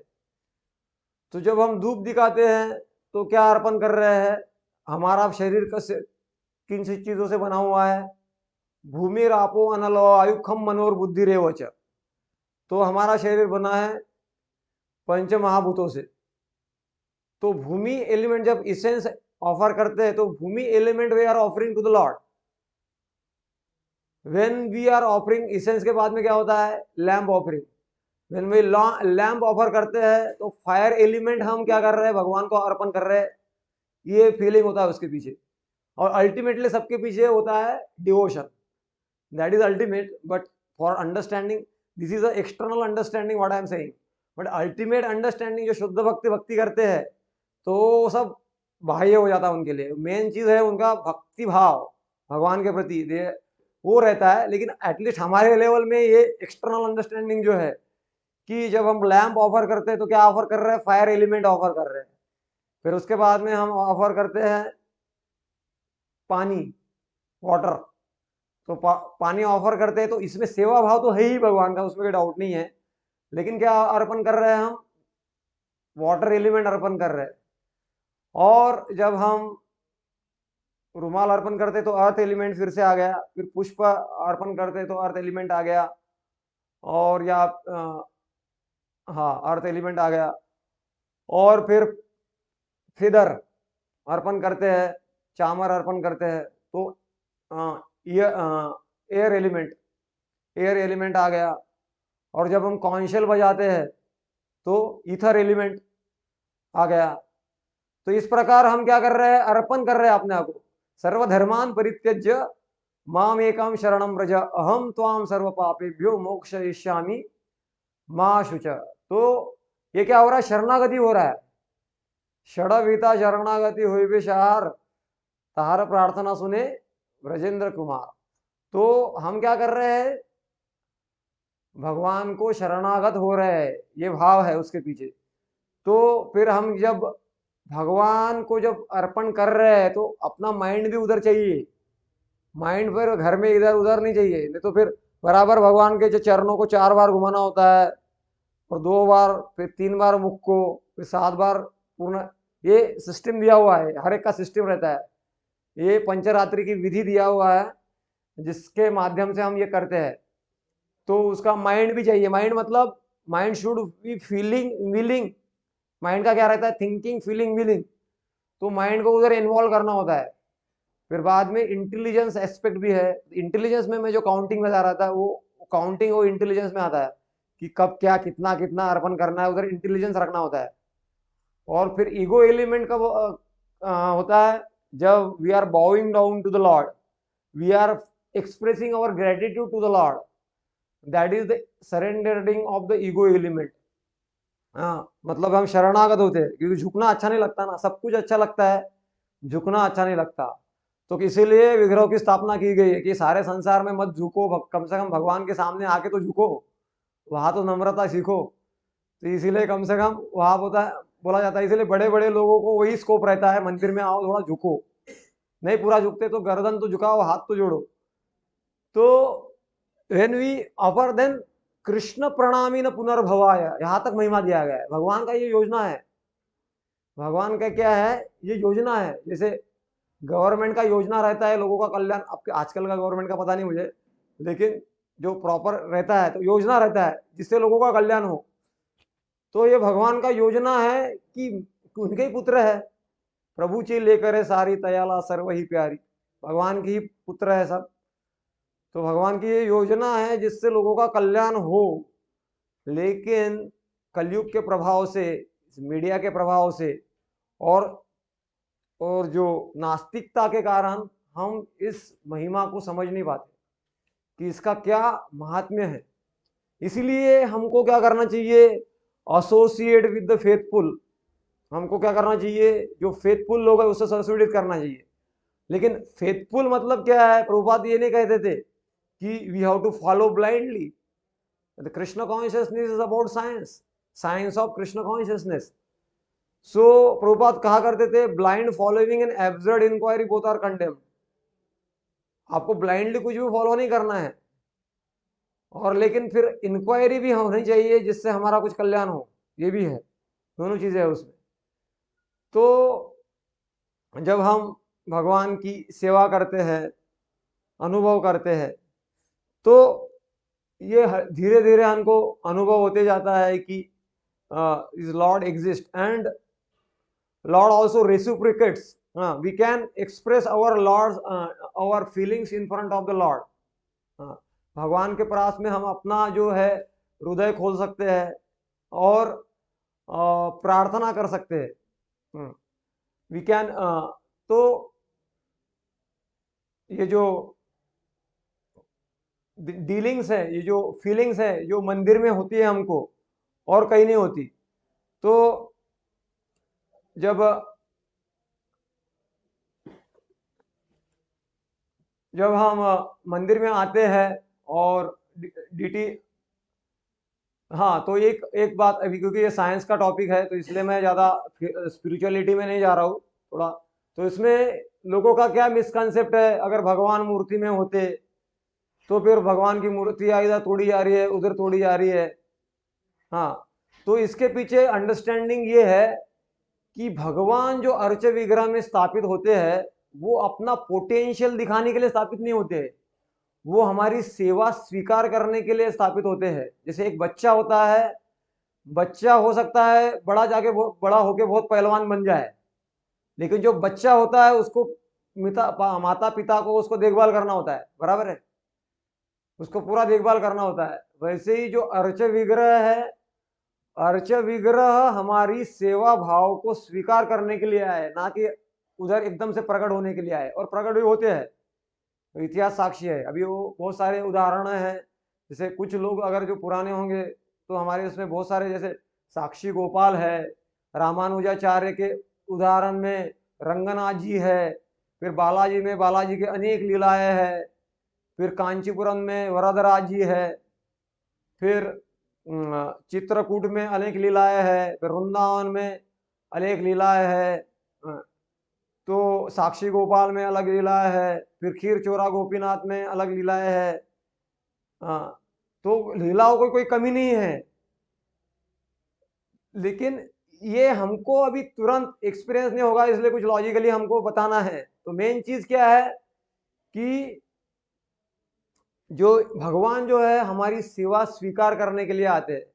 तो जब हम धूप दिखाते हैं तो क्या अर्पण कर रहे हैं? हमारा शरीर किन सी चीजों से बना हुआ है? भूमि रापो अनल आयुखम मनोर बुद्धि रेवच। तो हमारा शरीर बना है पंच महाभूतों से। तो भूमि एलिमेंट जब इसेंस ऑफर करते हैं तो भूमि element we are offering to the Lord. When we are offering incense के बाद में क्या होता है? Lamp offering. When we lamp offer करते हैं तो फायर एलिमेंट हम क्या कर रहे हैं? भगवान को अर्पण कर रहे हैं। ये फीलिंग होता है उसके पीछे, और अल्टीमेटली सबके पीछे होता है devotion, that is ultimate. But for understanding, this is a external understanding what I am saying, but ultimate understanding जो शुद्ध भक्ति करते हैं तो सब बाह्य हो जाता है उनके लिए। मेन चीज है उनका भक्ति भाव भगवान के प्रति, वो रहता है। लेकिन एटलीस्ट हमारे लेवल में ये एक्सटर्नल अंडरस्टैंडिंग जो है कि जब हम लैंप ऑफर करते हैं तो क्या ऑफर कर रहे हैं? फायर एलिमेंट ऑफर कर रहे हैं। फिर उसके बाद में हम ऑफर करते हैं पानी, वाटर। तो पानी ऑफर करते हैं तो इसमें सेवा भाव तो है ही भगवान का, उसमें कोई डाउट नहीं है। लेकिन क्या अर्पण कर रहे हैं हम? वाटर एलिमेंट अर्पण कर रहे हैं। और जब हम रुमाल अर्पण करते तो अर्थ एलिमेंट फिर से आ गया, फिर पुष्प अर्पण करते तो अर्थ एलिमेंट आ गया, और या हाँ अर्थ एलिमेंट आ गया। और फिर फिदर अर्पण करते हैं, चामर अर्पण करते हैं तो एयर एलिमेंट आ गया। और जब हम कॉन्शियल बजाते हैं तो ईथर एलिमेंट आ गया। तो इस प्रकार हम क्या कर रहे हैं, अर्पण कर रहे हैं अपने आप को। सर्वधर्मान परित्यज्य माम एकम शरणम व्रज अहम त्वाम सर्व पापेभ्यो मोक्षयिष्यामि मा शुच। तो ये क्या हो रहा है, शरणागति हो रहा है। षडविता शरणागति हुई विशार तार प्रार्थना सुने ब्रजेंद्र कुमार। तो हम क्या कर रहे हैं, भगवान को शरणागत हो रहे हैं, ये भाव है उसके पीछे। तो फिर हम जब भगवान को जब अर्पण कर रहे हैं तो अपना माइंड भी उधर चाहिए। माइंड फिर घर में इधर उधर नहीं चाहिए, नहीं तो फिर बराबर भगवान के जो चरणों को 4 बार घुमाना होता है, और 2 बार, फिर 3 बार मुख को, फिर 7 बार पूर्ण। ये सिस्टम दिया हुआ है, हर एक का सिस्टम रहता है। ये पंचरात्रि की विधि दिया हुआ है जिसके माध्यम से हम ये करते हैं। तो उसका माइंड भी चाहिए। माइंड मतलब mind should be feeling willing. Mind का क्या रहता है, थिंकिंग फीलिंग विलिंग। तो माइंड को उधर इन्वॉल्व करना होता है। फिर बाद में इंटेलिजेंस एस्पेक्ट भी है। इंटेलिजेंस में मैं जो काउंटिंग बता रहा था, वो काउंटिंग वो इंटेलिजेंस में आता है कि कब क्या कितना कितना अर्पण करना है, उधर इंटेलिजेंस रखना होता है। और फिर ईगो एलिमेंट कब होता है, जब we are bowing down to the Lord, we are expressing our gratitude to the Lord, that is the surrendering of the ego element. हाँ, मतलब हम शरणागत होते हैं, क्योंकि झुकना अच्छा नहीं लगता ना। सब कुछ अच्छा लगता है, झुकना अच्छा नहीं लगता। तो इसीलिए विग्रह की स्थापना की गई है कि सारे संसार में मत झुको, कम से कम भगवान के सामने आके तो झुको, वहां तो नम्रता सीखो। तो इसीलिए कम से कम वहां बोला जाता है। इसलिए बड़े बड़े लोगों को वही स्कोप रहता है, मंदिर में आओ थोड़ा झुको, नहीं पूरा झुकते तो गर्दन तो झुकाओ, हाथ तो जोड़ो। तो when we offer then Krishna प्रणामी न पुनर्भवाय, यहां तक महिमा दिया गया है। भगवान का ये योजना है। भगवान का क्या है, ये योजना है। जैसे गवर्नमेंट का योजना रहता है लोगों का कल्याण, आपके आजकल का गवर्नमेंट का पता नहीं मुझे, लेकिन जो प्रॉपर रहता है तो योजना रहता है जिससे लोगों का कल्याण हो। तो ये भगवान का योजना है कि उनके ही पुत्र है, प्रभु ची लेकर है सारी तयाला सर्व ही प्यारी, भगवान की ही पुत्र है सब। तो भगवान की ये योजना है जिससे लोगों का कल्याण हो। लेकिन कलयुग के प्रभाव से, मीडिया के प्रभाव से, और जो नास्तिकता के कारण हम इस महिमा को समझ नहीं पाते कि इसका क्या महात्म्य है। इसीलिए हमको क्या करना चाहिए, एसोसिएट विद द फेथफुल। हमको क्या करना चाहिए, जो फेथफुल लोग है उससे एसोसिएट करना चाहिए। लेकिन फेथफुल मतलब क्या है, प्रभुपाद ये नहीं कहते थे कि we have to follow blindly. The Krishna consciousness is about science, science of Krishna consciousness. So Prabhupada कहा करते थे, blind following and absurd inquiry both are condemned. आपको ब्लाइंडली कुछ भी फॉलो नहीं करना है, और लेकिन फिर इंक्वायरी भी होनी चाहिए जिससे हमारा कुछ कल्याण हो, ये भी है। दोनों चीजें है उसमें। तो जब हम भगवान की सेवा करते हैं, अनुभव करते हैं, तो ये धीरे धीरे हमको अनुभव होते जाता है कि is Lord exist and Lord also reciprocates. We can express our feelings in front of the Lord. भगवान के पास में हम अपना जो है हृदय खोल सकते हैं और प्रार्थना कर सकते हैं। वी कैन तो ये जो डीलिंग्स है, ये जो फीलिंग्स है, जो मंदिर में होती है हमको और कहीं नहीं होती। तो जब हम मंदिर में आते हैं और डीटी, हाँ, तो एक बात अभी, क्योंकि ये साइंस का टॉपिक है तो इसलिए मैं ज़्यादा स्पिरिचुअलिटी में नहीं जा रहा हूँ थोड़ा। तो इसमें लोगों का क्या मिसकंसेप्ट है, अगर भगवान मूर्ति में होते तो फिर भगवान की मूर्ति इधर तोड़ी जा रही है, उधर तोड़ी जा रही है। हाँ, तो इसके पीछे अंडरस्टैंडिंग ये है कि भगवान जो अर्च विग्रह में स्थापित होते हैं वो अपना पोटेंशियल दिखाने के लिए स्थापित नहीं होते हैं, वो हमारी सेवा स्वीकार करने के लिए स्थापित होते हैं। जैसे एक बच्चा होता है, बच्चा हो सकता है बड़ा होके बहुत पहलवान बन जाए, लेकिन जो बच्चा होता है उसको माता पिता को उसको देखभाल करना होता है, बराबर है, उसको पूरा देखभाल करना होता है। वैसे ही जो अर्च विग्रह है, अर्च विग्रह हमारी सेवा भाव को स्वीकार करने के लिए आए, ना कि उधर एकदम से प्रकट होने के लिए आए, और प्रकट भी होते हैं, तो इतिहास साक्षी है। अभी वो बहुत सारे उदाहरण हैं, जैसे कुछ लोग अगर जो पुराने होंगे तो हमारे उसमें बहुत सारे, जैसे साक्षी गोपाल है, रामानुजाचार्य के उदाहरण में रंगनाथ जी है, फिर बालाजी में बालाजी के अनेक लीलाएं हैं, फिर कांचीपुरम में वरदराज जी है, फिर चित्रकूट में अनेक लीलाएं है, फिर वृंदावन में अनेक लीलाएं है, तो साक्षी गोपाल में अलग लीलाएं है, फिर खीर चोरा गोपीनाथ में अलग लीलाएं है। तो लीलाओं को कोई कमी नहीं है, लेकिन ये हमको अभी तुरंत एक्सपीरियंस नहीं होगा, इसलिए कुछ लॉजिकली हमको बताना है। तो मेन चीज क्या है कि जो भगवान जो है हमारी सेवा स्वीकार करने के लिए आते हैं,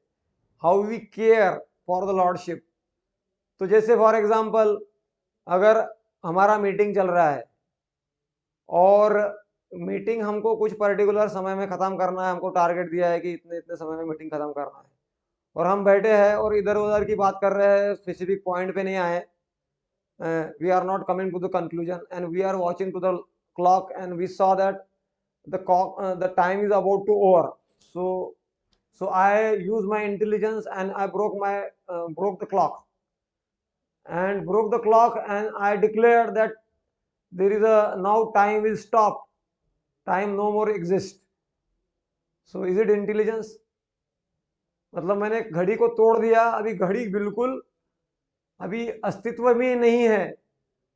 how we care for the lordship. तो जैसे फॉर एग्जांपल, अगर हमारा मीटिंग चल रहा है और मीटिंग हमको कुछ पर्टिकुलर समय में ख़त्म करना है, हमको टारगेट दिया है कि इतने इतने समय में मीटिंग ख़त्म करना है, और हम बैठे हैं और इधर उधर की बात कर रहे हैं, स्पेसिफिक पॉइंट पे नहीं आए, we are not coming to the conclusion and we are watching to the clock and we saw that the time is about to over. So I use my intelligence and I broke the clock, and I declared that there is a now time will stop, time no more exists. So is it intelligence? मतलब मैंने घड़ी को तोड़ दिया, अभी घड़ी बिल्कुल अभी अस्तित्व में नहीं है,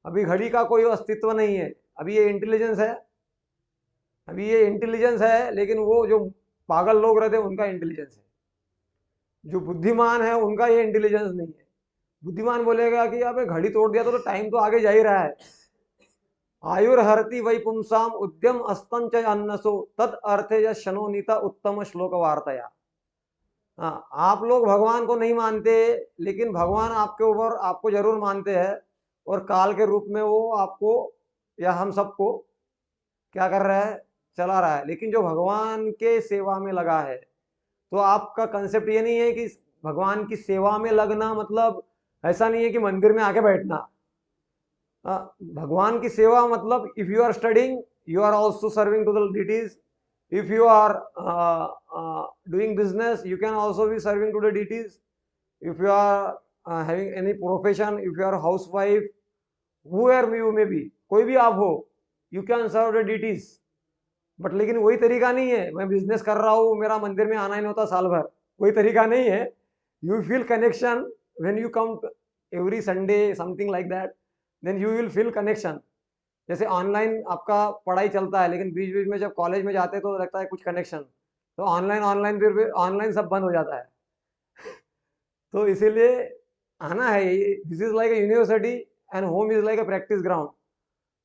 अभी घड़ी का कोई अस्तित्व नहीं है। अभी ये इंटेलिजेंस है, अभी ये इंटेलिजेंस है, लेकिन वो जो पागल लोग रहते हैं उनका इंटेलिजेंस है। जो बुद्धिमान है उनका ये इंटेलिजेंस नहीं है। बुद्धिमान बोलेगा कि अबे घड़ी तोड़ दिया तो टाइम तो आगे जा ही रहा है। आयुर्हरति वै पुंसाम उद्यम अस्तंच अन्नसो तद अर्थे या शनो नीता उत्तम श्लोक वार्तया। हाँ, आप लोग भगवान को नहीं मानते, लेकिन भगवान आपके ऊपर आपको जरूर मानते हैं, और काल के रूप में वो आपको या हम सबको क्या कर रहा है, चला रहा है। लेकिन जो भगवान के सेवा में लगा है, तो आपका कंसेप्ट ये नहीं है कि भगवान की सेवा में लगना मतलब ऐसा नहीं है कि मंदिर में आके बैठना। भगवान की सेवा मतलब if you are studying you are also serving to the deities, if you are doing business you can also be serving to the deities, if you are having any profession, if you are a housewife, whoever you may be, कोई भी आप हो, you can serve the deities। But लेकिन वही तरीका नहीं है, मैं बिजनेस कर रहा हूँ, मेरा मंदिर में आना ही नहीं होता साल भर, वही तरीका नहीं है। You feel connection when you come every Sunday, something like that, then you will feel connection. जैसे ऑनलाइन आपका पढ़ाई चलता है, लेकिन बीच बीच में जब कॉलेज में जाते हैं तो लगता है कुछ कनेक्शन, तो ऑनलाइन फिर ऑनलाइन सब बंद हो जाता है। तो इसीलिए आना है, this is like a university and home is like a practice ground.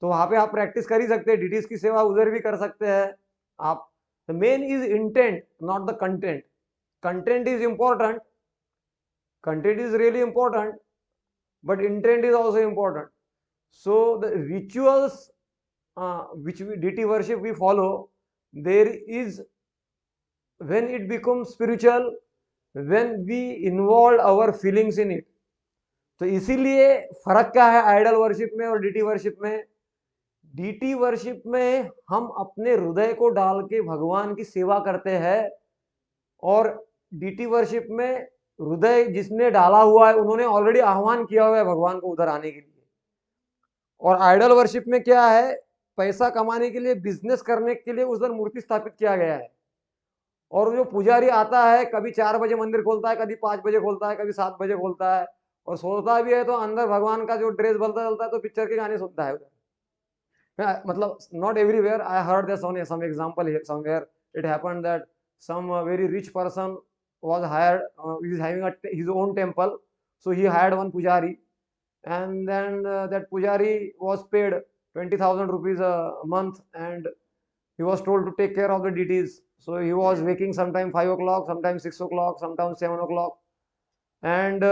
तो वहाँ पे आप प्रैक्टिस कर ही सकते हैं, डिटीज की सेवा उधर भी कर सकते हैं आप। The main is intent, not the content. Content is important, content is really important, but intent is also important. So the rituals which we deity worship we follow, there is when it becomes spiritual, when we involve our feelings in it। तो इसीलिए फर्क क्या है idol worship में और deity worship में। Deity worship में हम अपने हृदय को डाल के भगवान की सेवा करते हैं, और डीटी वर्शिप में हृदय जिसने डाला हुआ है उन्होंने ऑलरेडी आह्वान किया हुआ है भगवान को उधर आने के लिए। और आइडल वर्शिप में क्या है, पैसा कमाने के लिए, बिजनेस करने के लिए उधर मूर्ति स्थापित किया गया है, और जो पुजारी आता है कभी 4 बजे मंदिर खोलता है, कभी 5 बजे खोलता है, कभी 7 बजे खोलता है, और सोचता भी है तो अंदर भगवान का जो ड्रेस बदलता चलता है तो पिक्चर के गाने सुनता है उधर। मतलब not everywhere, I heard that some example here somewhere it happened that some very rich person was hired, is having his own temple, so he hired one pujari, and then that pujari was paid 20,000 rupees a month, and he was told to take care of the deities. So he was waking sometime 5 o'clock, sometimes 6 o'clock, sometimes 7 o'clock, and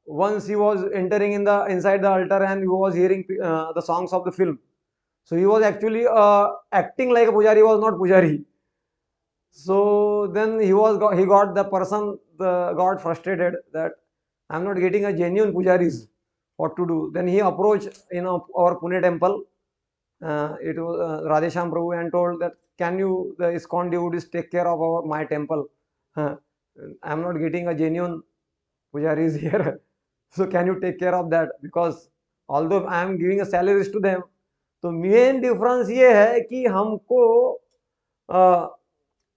once he was entering inside the altar and he was hearing the songs of the film. So he was actually acting like a pujari, he was not pujari. So then he got the person got frustrated that I'm not getting a genuine pujaris. What to do? Then he approached our Pune temple. It was Radhesham Prabhu and told that can you the ISKCON devotees take care of my temple? I'm not getting a genuine pujaris here. So can you take care of that? Because although I am giving a salaries to them, तो main difference ये है कि हमको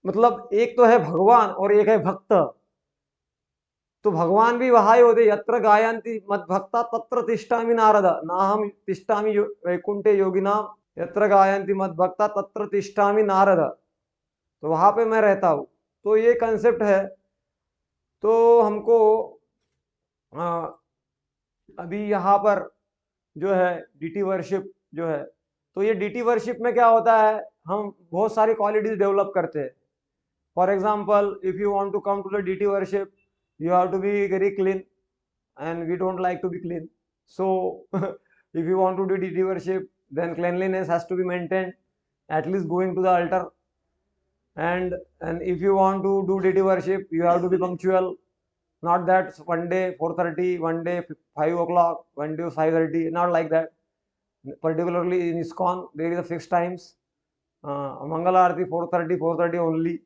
मतलब एक तो है भगवान और एक है भक्त. तो भगवान भी वहां होते यत्र गायन्ति मद भक्ता तत्र तिष्ठामि नारद नाहम तिष्ठामि वैकुंठे योगिनाम यत्र गायन्ति मद भक्ता तत्र तिष्ठामि नारद. तो वहां पे मैं रहता हूँ. तो ये कंसेप्ट है. तो हमको अभी यहाँ पर जो है डीटी वर्शिप जो है, तो ये डीटी वर्शिप में क्या होता है, हम बहुत सारी क्वालिटीज डेवलप करते हैं. For example, if you want to come to the deity worship, you have to be very clean, and we don't like to be clean. So if you want to do deity worship, then cleanliness has to be maintained, at least going to the altar. And if you want to do deity worship, you have to be punctual. Not that one day 4:30, one day 5 o'clock, one day 5:30, not like that. Particularly in ISKCON, there is a fixed times. Mangala Aarti 4:30 only,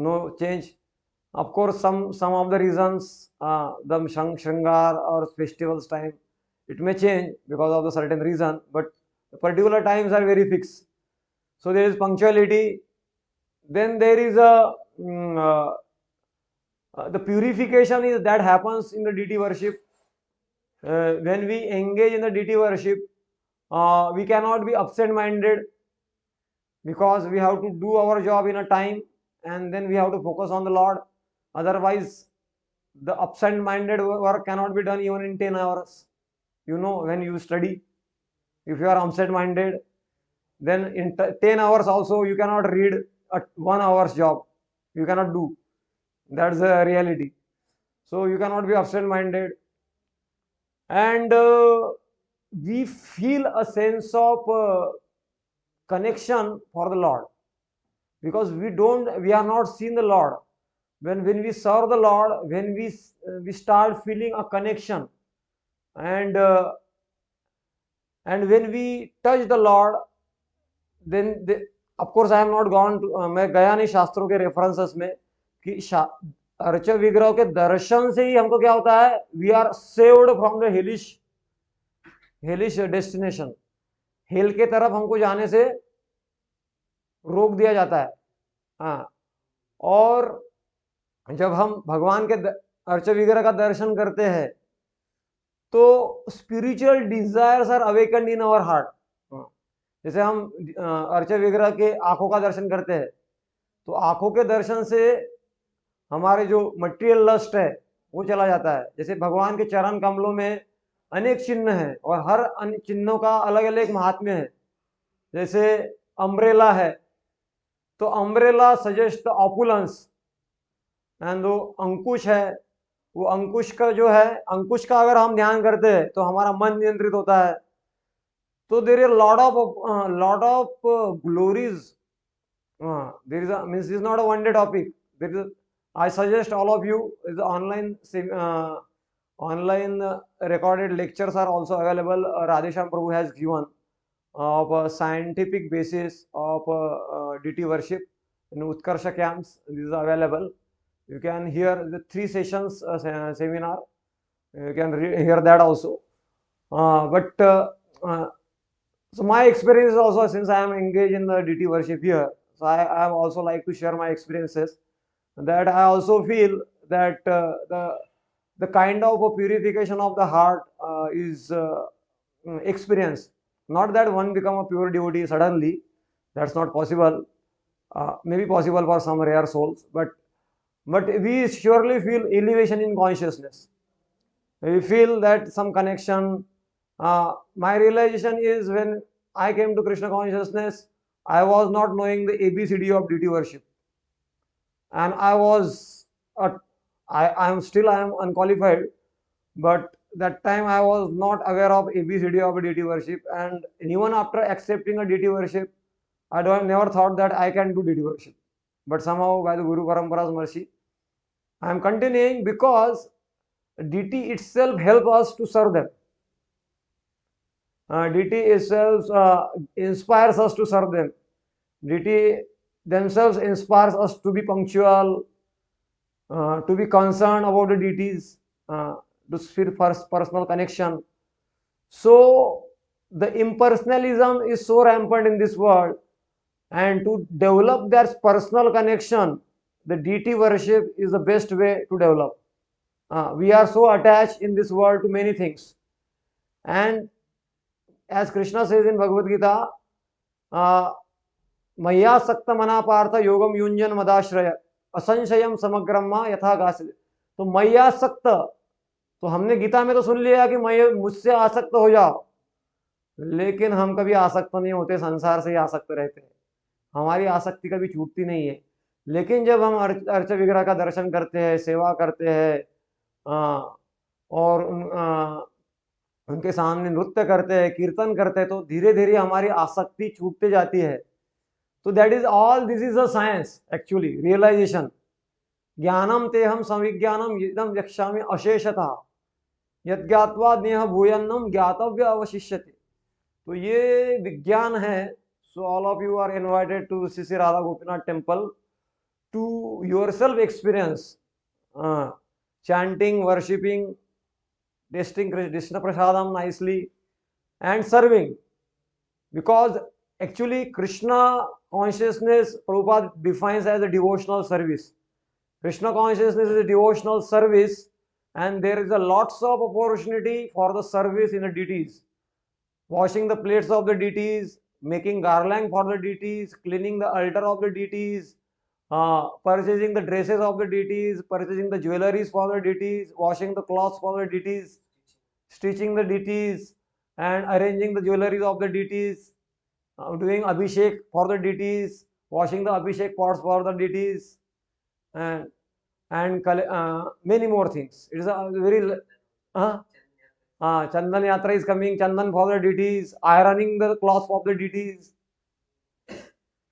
no change. Of course, some of the reasons, the Shringar or festivals time, it may change because of the certain reason, but the particular times are very fixed. So there is punctuality. Then there is the purification is that happens in the deity worship. When we engage in the deity worship, we cannot be absent-minded, because we have to do our job in a time, and then we have to focus on the Lord. Otherwise, the absent-minded work cannot be done even in 10 hours. You know, when you study, if you are absent-minded, then in 10 hours also you cannot read a 1 hour's job. You cannot do. That's the reality. So you cannot be absent-minded. And we feel a sense of connection for the Lord, because we are not seeing the Lord. When we serve the Lord, when we start feeling a connection, and when we touch the Lord, then of course I have not gone to मैं गया नहीं शास्त्रों के references में कि urge विग्रह के दर्शन से ही हमको क्या होता है, we are saved from the hellish destination. Hell के तरफ हमको जाने से रोक दिया जाता है. हाँ, और जब हम भगवान के अर्च विग्रह का दर्शन करते हैं तो spiritual desires are awakened in our heart. जैसे हम अर्च विग्रह के आंखों का दर्शन करते हैं, तो आंखों के दर्शन से हमारे जो मटेरियल लस्ट है वो चला जाता है. जैसे भगवान के चरण कमलों में अनेक चिन्ह हैं और हर चिन्हों का अलग अलग महात्म्य है. जैसे अम्ब्रेला है, तो अम्ब्रेला सजेस्ट ऑपुलेंस. एंड वो अंकुश है, वो अंकुश का जो है, अंकुश का अगर हम ध्यान करते हैं तो हमारा मन नियंत्रित होता है. तो there is lot of glories. There is means is not a one day topic. There is, I suggest all of you, is online recorded lectures are also available. Radhesham Prabhu has given of a scientific basis of deity worship in Utkarsha camps. This is available. You can hear the 3 sessions seminar. You can hear that also. So my experience is also, since I am engaged in the deity worship here, so I am also like to share my experiences. That I also feel that the kind of a purification of the heart is experienced. Not that one become a pure devotee suddenly. That's not possible. Maybe possible for some rare souls, but we surely feel elevation in consciousness. We feel that some connection. My realization is when I came to Krishna consciousness, I was not knowing the ABCD of deity worship. And I am unqualified, but that time I was not aware of ABCD of deity worship, and even after accepting a deity worship, I never thought that I can do deity worship. But somehow, by the Guru Parampara's mercy, I am continuing because deity itself help us to serve them. Deity itself inspires us to serve them. Deity themselves inspires us to be punctual, to be concerned about the deities, to feel personal connection. So the impersonalism is so rampant in this world, and to develop that personal connection, the deity worship is the best way to develop. We are so attached in this world to many things, and as Krishna says in Bhagavad Gita, मय्या सक्त मना पार्थ योगम युंजन मदाश्रय असंशयम समग्रमा यथा गासित. तो मैया सक्त, तो हमने गीता में तो सुन लिया कि मैं मुझसे आसक्त हो जाओ, लेकिन हम कभी आसक्त नहीं होते, संसार से ही आसक्त रहते हैं. हमारी आसक्ति कभी छूटती नहीं है. लेकिन जब हम अर्च विग्रह का दर्शन करते हैं, सेवा करते हैं और उनके सामने नृत्य करते हैं, कीर्तन करते हैं, तो धीरे धीरे हमारी आसक्ति छूटते जाती है. तो that is all, this is a science actually, realisation. ज्ञानम तेहम संविज्ञानम इदम यक्षामि अशेषतः यज्ञात्वा नेह भूयन्नम ज्ञातव्य अवशिष्यते. तो ये विज्ञान है. So all of you are invited to Shri Shri Radha Gopinath temple to yourself experience chanting, worshipping, tasting Krishna Prasadam nicely, and serving. Because actually Krishna consciousness, Prabhupada defines as a devotional service. Krishna consciousness is a devotional service, and there is a lots of opportunity for the service in the deities. Washing the plates of the deities, making garland for the deities, cleaning the altar of the deities, purchasing the dresses of the deities, purchasing the jewelries for the deities, washing the cloths for the deities, stitching the deities, and arranging the jewelries of the deities, doing abhishek for the deities, washing the abhishek pots for the deities, and many more things. It is a very Chandan Yatra is coming, Chandan for the deities, ironing the cloth of the deities.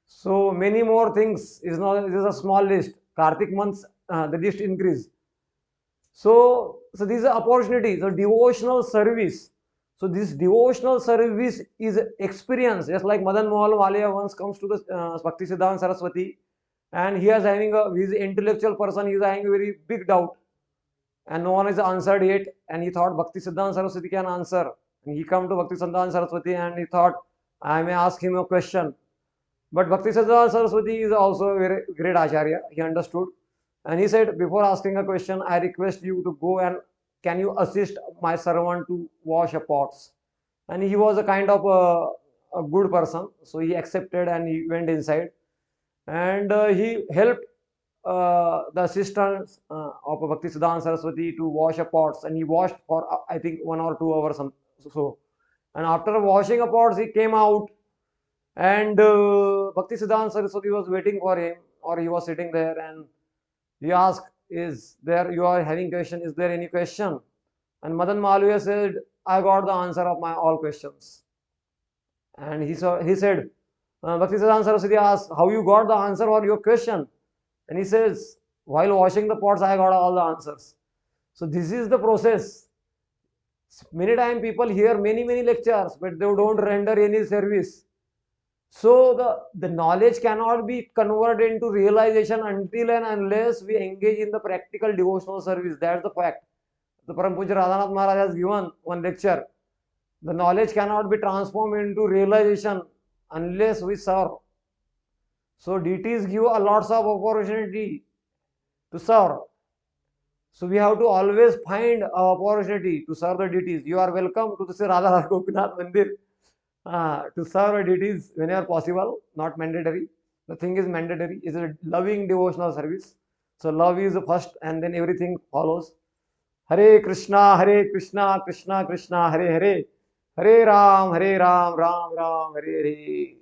So many more things. Is not, this is a small list. Kartik months, the list increase. So this is an opportunity. So devotional service. So this devotional service is experience. Just like Madan Mohan Walia once comes to the Bhakti Siddhanta Saraswati, and he is having he is an intellectual person. He is having a very big doubt, and no one has answered yet. And he thought Bhakti Siddhanta Saraswati can answer. And he come to Bhakti Siddhanta Saraswati, and he thought, I may ask him a question. But Bhakti Siddhanta Saraswati is also a very great acharya. He understood, and he said, before asking a question, I request you to go and can you assist my servant to wash the pots? And he was a kind of a good person, so he accepted and he went inside, and he helped the assistants of Bhakti Siddhanta Saraswati to wash the pots, and he washed for I think 1 or 2 hours. So, and after washing the pots, he came out, and Bhakti Siddhanta Saraswati was waiting for him, or he was sitting there, and he asked, is there, you are having question, is there any question? And Madan Malviya said, I got the answer of my all questions. And he said, Bhakti Siddhanta Saraswati asked, how you got the answer for your question? And he says, while washing the pots, I got all the answers. So this is the process. Many times people hear many lectures, but they don't render any service. So the knowledge cannot be converted into realization until and unless we engage in the practical devotional service. That's the fact. The Param Pujya Radhanath Maharaj has given one lecture. The knowledge cannot be transformed into realization unless we serve. So deities give a lots of opportunity to serve. So we have to always find an opportunity to serve the deities. You are welcome to the Sri Radha Gopinath Mandir to serve deities whenever possible, not mandatory. Nothing is mandatory. It's a loving devotional service. So love is the first, and then everything follows. Hare Krishna, Krishna Krishna, Hare Hare, Hare Ram, Ram Ram, Hare Hare.